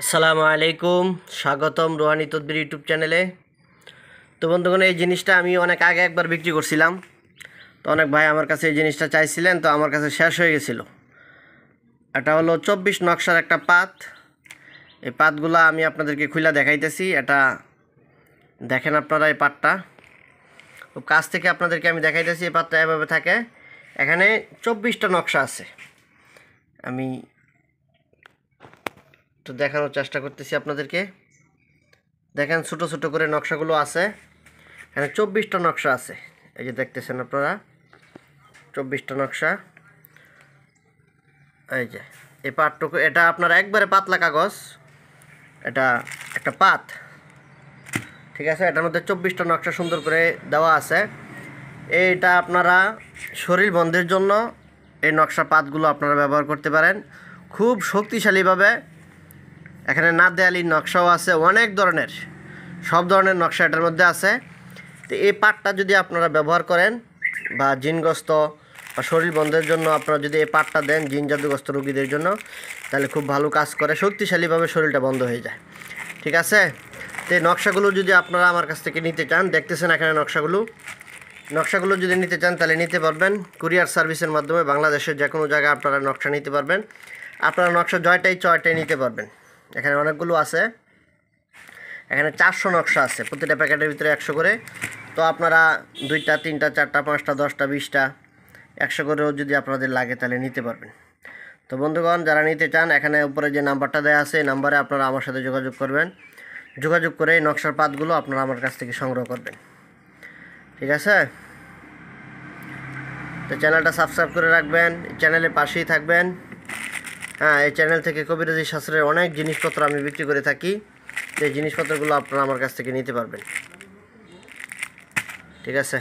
আসসালামু আলাইকুম, স্বাগতম রোহানি তদবির ইউটিউব চ্যানেলে। তো বন্ধুগণ, এই জিনিসটা আমি অনেক আগে একবার বিক্রি করছিলাম। তো অনেক ভাই আমার কাছে এই জিনিসটা চাইছিলেন, তো আমার কাছে শেষ হয়ে গেছিলো। এটা হলো 24 নকশার একটা পাত। এই পাতগুলো আমি আপনাদেরকে খুলে দেখাইতেছি। এটা দেখেন আপনারা, এই পাতটা খুব কাছ থেকে আপনাদেরকে আমি দেখাইতেছি। এই পাতটা এভাবে থাকে, এখানে 24টা নকশা আছে। আমি তো দেখানোর চেষ্টা করতেছি আপনাদেরকে। দেখেন ছোটো ছোটো করে নকশাগুলো আছে, এখানে 24টা নকশা আছে। এই যে দেখতেছেন আপনারা, 24টা নকশা। এই যে এই পাতটুকু, এটা আপনার একবারে পাতলা কাগজ, এটা একটা পাত, ঠিক আছে। এটার মধ্যে 24টা নকশা সুন্দর করে দেওয়া আছে। এইটা আপনারা শরীর বন্ধের জন্য এই নকশা পাতগুলো আপনারা ব্যবহার করতে পারেন খুব শক্তিশালীভাবে। এখানে নাদেয়ালির নকশাও আছে, অনেক ধরনের, সব ধরনের নকশা এটার মধ্যে আছে। তো এই পাটটা যদি আপনারা ব্যবহার করেন বা জিনগ্রস্ত বা শরীর বন্ধের জন্য আপনারা যদি এই পাটটা দেন জিন জাদুগ্রস্ত রোগীদের জন্য, তাহলে খুব ভালো কাজ করে, শক্তিশালীভাবে শরীরটা বন্ধ হয়ে যায়, ঠিক আছে। তো এই নকশাগুলো যদি আপনারা আমার কাছ থেকে নিতে চান, দেখতেছেন এখানে নকশাগুলো যদি নিতে চান তাহলে নিতে পারবেন কুরিয়ার সার্ভিসের মাধ্যমে। বাংলাদেশের যে কোনো জায়গায় আপনারা নকশা নিতে পারবেন। আপনারা নকশা জয়টাই নিতে পারবেন। এখানে অনেকগুলো আছে, এখানে 400 নকশা আছে, প্রতিটা প্যাকেটের ভিতরে 100 করে। তো আপনারা 2টা 3টা 4টা 5টা 10টা 20টা 100 করেও যদি আপনাদের লাগে তাহলে নিতে পারবেন। তো বন্ধুগণ, যারা নিতে চান, এখানে উপরে যে নাম্বারটা দেওয়া আছে এই নাম্বারে আপনারা আমার সাথে যোগাযোগ করবেন। যোগাযোগ করে এই নকশার পাতগুলো আপনারা আমার কাছ থেকে সংগ্রহ করবেন, ঠিক আছে। তো চ্যানেলটা সাবস্ক্রাইব করে রাখবেন, চ্যানেলের পাশেই থাকবেন। হ্যাঁ, এই চ্যানেল থেকে কবিরাজি শাস্ত্রের অনেক জিনিসপত্র আমি বিক্রি করে থাকি। এই জিনিসপত্রগুলো আপনারা আমার কাছ থেকে নিতে পারবেন, ঠিক আছে।